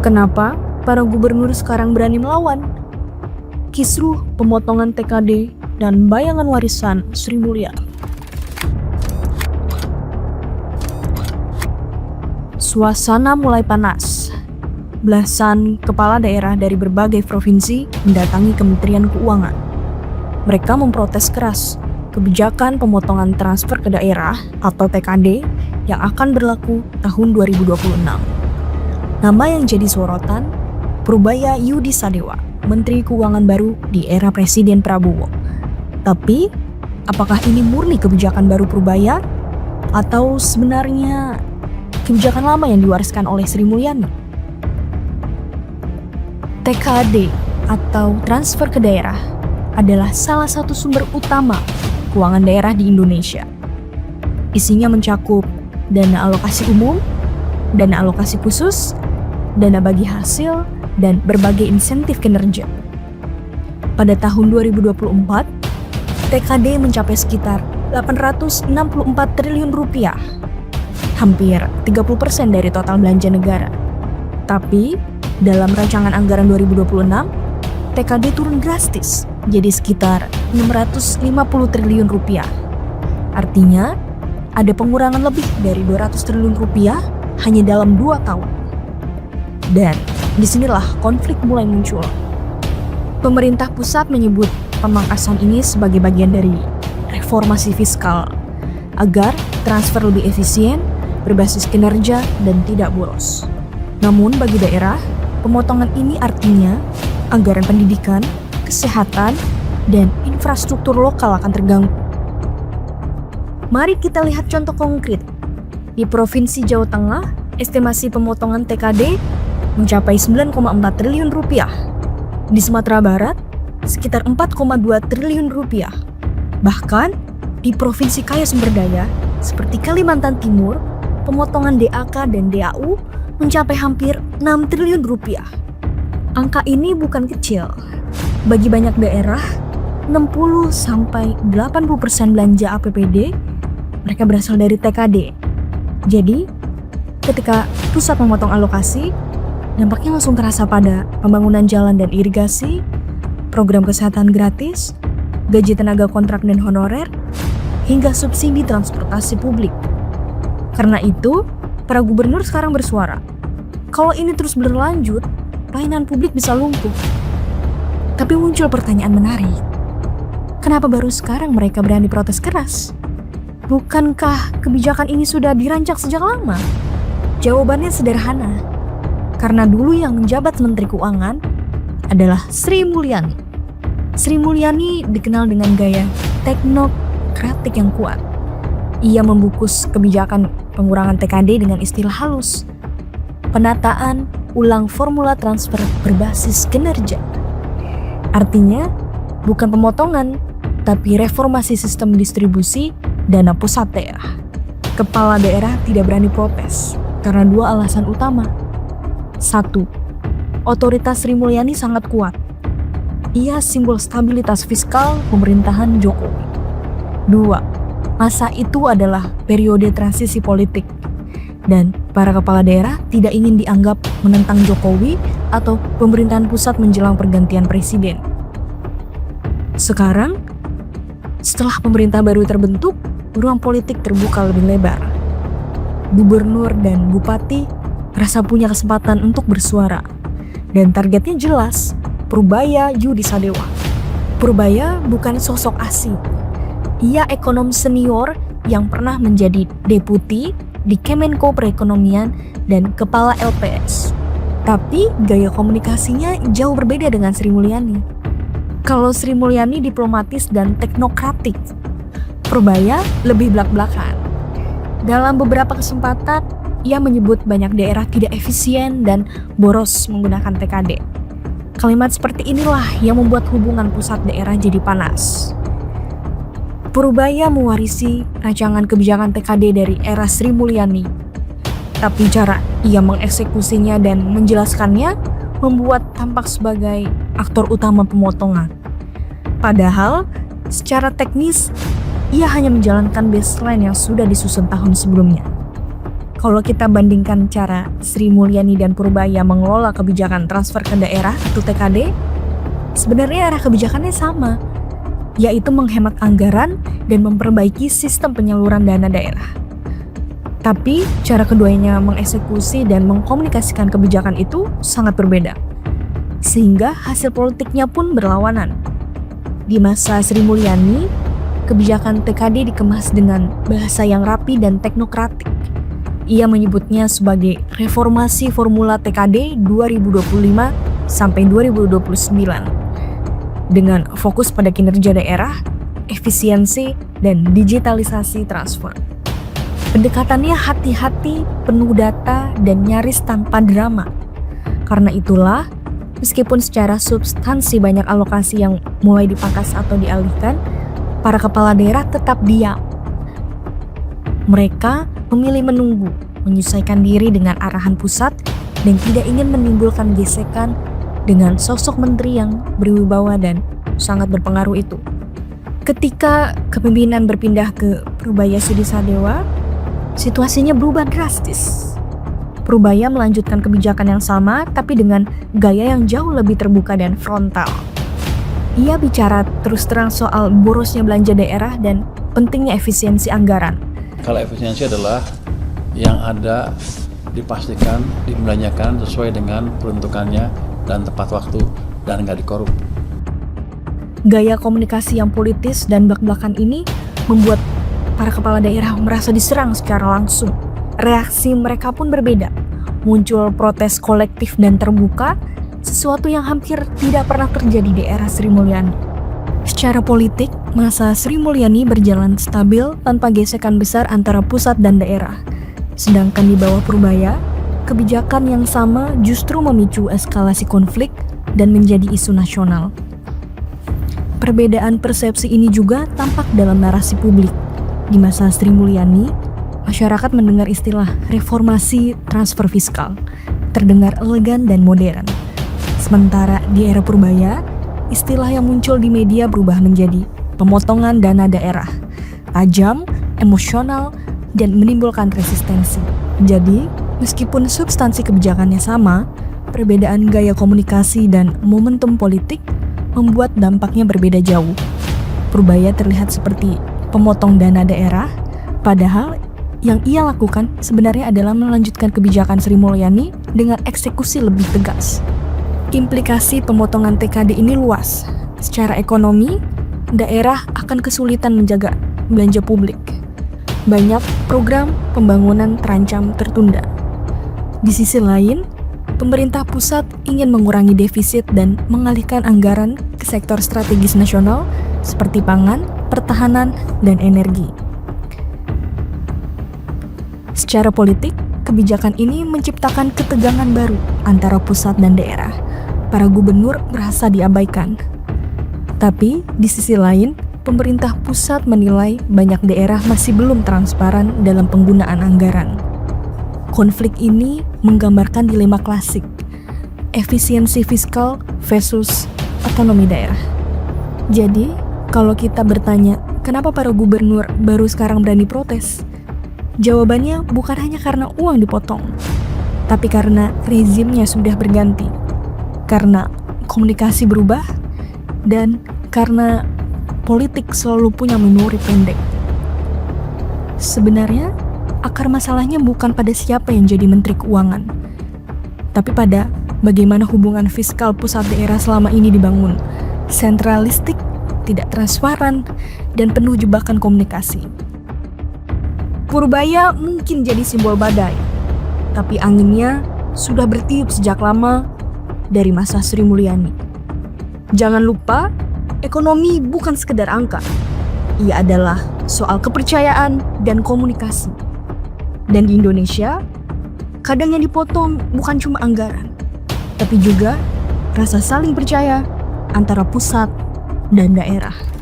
Kenapa para gubernur sekarang berani melawan? Kisruh pemotongan TKD dan bayangan warisan Sri Mulyani. Suasana mulai panas. Belasan kepala daerah dari berbagai provinsi mendatangi Kementerian Keuangan. Mereka memprotes keras kebijakan pemotongan transfer ke daerah atau TKD yang akan berlaku tahun 2026. Nama yang jadi sorotan, Purubaya Yudi Sadewa, Menteri Keuangan baru di era Presiden Prabowo. Tapi, apakah ini murni kebijakan baru Purubaya? Atau sebenarnya kebijakan lama yang diwariskan oleh Sri Mulyani? TKD atau transfer ke daerah adalah salah satu sumber utama keuangan daerah di Indonesia. Isinya mencakup dana alokasi umum, dana alokasi khusus, dana bagi hasil, dan berbagai insentif kinerja. Pada tahun 2024, TKD mencapai sekitar 864 triliun rupiah, hampir 30% dari total belanja negara. Tapi, dalam rancangan anggaran 2026, TKD turun drastis, jadi sekitar 650 triliun rupiah. Artinya, ada pengurangan lebih dari 200 triliun rupiah hanya dalam 2 tahun. Dan disinilah konflik mulai muncul. Pemerintah pusat menyebut pemangkasan ini sebagai bagian dari reformasi fiskal agar transfer lebih efisien, berbasis kinerja, dan tidak boros. Namun bagi daerah, pemotongan ini artinya anggaran pendidikan, kesehatan, dan infrastruktur lokal akan terganggu. Mari kita lihat contoh konkret. Di Provinsi Jawa Tengah, estimasi pemotongan TKD mencapai 9,4 triliun rupiah. Di Sumatera Barat, sekitar 4,2 triliun rupiah. Bahkan, di provinsi kaya sumber daya, seperti Kalimantan Timur, pemotongan DAK dan DAU mencapai hampir 6 triliun rupiah. Angka ini bukan kecil. Bagi banyak daerah, 60-80% belanja APBD mereka berasal dari TKD. Jadi, ketika pusat memotong alokasi, dampaknya langsung terasa pada pembangunan jalan dan irigasi, program kesehatan gratis, gaji tenaga kontrak dan honorer, hingga subsidi transportasi publik. Karena itu, para gubernur sekarang bersuara, kalau ini terus berlanjut, pelayanan publik bisa lumpuh. Tapi muncul pertanyaan menarik. Kenapa baru sekarang mereka berani protes keras? Bukankah kebijakan ini sudah dirancang sejak lama? Jawabannya sederhana. Karena dulu yang menjabat Menteri Keuangan adalah Sri Mulyani. Sri Mulyani dikenal dengan gaya teknokratik yang kuat. Ia membungkus kebijakan pengurangan TKD dengan istilah halus. Penataan ulang formula transfer berbasis kinerja. Artinya, bukan pemotongan, tapi reformasi sistem distribusi dana pusat daerah. Kepala daerah tidak berani protes karena 2 alasan utama. 1. Otoritas Sri Mulyani sangat kuat. Ia simbol stabilitas fiskal pemerintahan Jokowi. 2. Masa itu adalah periode transisi politik, dan para kepala daerah tidak ingin dianggap menentang Jokowi atau pemerintahan pusat menjelang pergantian presiden. Sekarang, setelah pemerintah baru terbentuk, ruang politik terbuka lebih lebar. Gubernur dan bupati merasa punya kesempatan untuk bersuara, dan targetnya jelas, Purubaya Yudi Sadewa. Purubaya bukan sosok asing. Ia ekonom senior yang pernah menjadi deputi di Kemenko Perekonomian dan kepala LPS. Tapi gaya komunikasinya jauh berbeda dengan Sri Mulyani. Kalau Sri Mulyani diplomatis dan teknokratik, Purubaya lebih belak-belakan. Dalam beberapa kesempatan, ia menyebut banyak daerah tidak efisien dan boros menggunakan TKD. Kalimat seperti inilah yang membuat hubungan pusat daerah jadi panas. Purubaya mewarisi rancangan kebijakan TKD dari era Sri Mulyani. Tapi cara ia mengeksekusinya dan menjelaskannya membuat tampak sebagai aktor utama pemotongan. Padahal, secara teknis, ia hanya menjalankan baseline yang sudah disusun tahun sebelumnya. Kalau kita bandingkan cara Sri Mulyani dan Purbaya mengelola kebijakan transfer ke daerah atau TKD, sebenarnya arah kebijakannya sama, yaitu menghemat anggaran dan memperbaiki sistem penyaluran dana daerah. Tapi cara keduanya mengeksekusi dan mengkomunikasikan kebijakan itu sangat berbeda, sehingga hasil politiknya pun berlawanan. Di masa Sri Mulyani, kebijakan TKD dikemas dengan bahasa yang rapi dan teknokratik. Ia menyebutnya sebagai reformasi formula TKD 2025 sampai 2029 dengan fokus pada kinerja daerah, efisiensi, dan digitalisasi transfer. Pendekatannya hati-hati, penuh data, dan nyaris tanpa drama. Karena itulah, meskipun secara substansi banyak alokasi yang mulai dipangkas atau dialihkan, para kepala daerah tetap diam. Mereka memilih menunggu, menyesuaikan diri dengan arahan pusat, dan tidak ingin menimbulkan gesekan dengan sosok menteri yang berwibawa dan sangat berpengaruh itu. Ketika kepemimpinan berpindah ke Purbaya Sudisadewa, situasinya berubah drastis. Purbaya melanjutkan kebijakan yang sama, tapi dengan gaya yang jauh lebih terbuka dan frontal. Ia bicara terus terang soal borosnya belanja daerah dan pentingnya efisiensi anggaran. Kalau efisiensi adalah yang ada dipastikan dibelanjakan sesuai dengan peruntukannya dan tepat waktu dan nggak dikorup. Gaya komunikasi yang politis dan blak-blakan ini membuat para kepala daerah merasa diserang secara langsung. Reaksi mereka pun berbeda. Muncul protes kolektif dan terbuka, sesuatu yang hampir tidak pernah terjadi di era Sri Mulyani. Secara politik, masa Sri Mulyani berjalan stabil tanpa gesekan besar antara pusat dan daerah. Sedangkan di bawah Purbaya, kebijakan yang sama justru memicu eskalasi konflik dan menjadi isu nasional. Perbedaan persepsi ini juga tampak dalam narasi publik. Di masa Sri Mulyani, masyarakat mendengar istilah reformasi transfer fiskal, terdengar elegan dan modern. Sementara di era Purbaya, istilah yang muncul di media berubah menjadi pemotongan dana daerah, tajam, emosional, dan menimbulkan resistensi. Jadi, meskipun substansi kebijakannya sama, perbedaan gaya komunikasi dan momentum politik membuat dampaknya berbeda jauh. Purbaya terlihat seperti pemotong dana daerah, padahal yang ia lakukan sebenarnya adalah melanjutkan kebijakan Sri Mulyani dengan eksekusi lebih tegas. Implikasi pemotongan TKD ini luas. Secara ekonomi, daerah akan kesulitan menjaga belanja publik. Banyak program pembangunan terancam tertunda. Di sisi lain, pemerintah pusat ingin mengurangi defisit dan mengalihkan anggaran ke sektor strategis nasional seperti pangan, pertahanan, dan energi. Secara politik, kebijakan ini menciptakan ketegangan baru antara pusat dan daerah. Para gubernur merasa diabaikan. Tapi di sisi lain, pemerintah pusat menilai banyak daerah masih belum transparan dalam penggunaan anggaran. Konflik ini menggambarkan dilema klasik, efisiensi fiskal versus otonomi daerah. Jadi, kalau kita bertanya, kenapa para gubernur baru sekarang berani protes? Jawabannya bukan hanya karena uang dipotong, tapi karena rezimnya sudah berganti. Karena komunikasi berubah, dan karena politik selalu punya memori pendek. Sebenarnya, akar masalahnya bukan pada siapa yang jadi Menteri Keuangan, tapi pada bagaimana hubungan fiskal pusat daerah selama ini dibangun. Sentralistik, tidak transparan, dan penuh jebakan komunikasi. Purbaya mungkin jadi simbol badai, tapi anginnya sudah bertiup sejak lama dari masa Sri Mulyani. Jangan lupa, ekonomi bukan sekedar angka. Ia adalah soal kepercayaan dan komunikasi. Dan di Indonesia, kadang yang dipotong bukan cuma anggaran, tapi juga rasa saling percaya antara pusat dan daerah.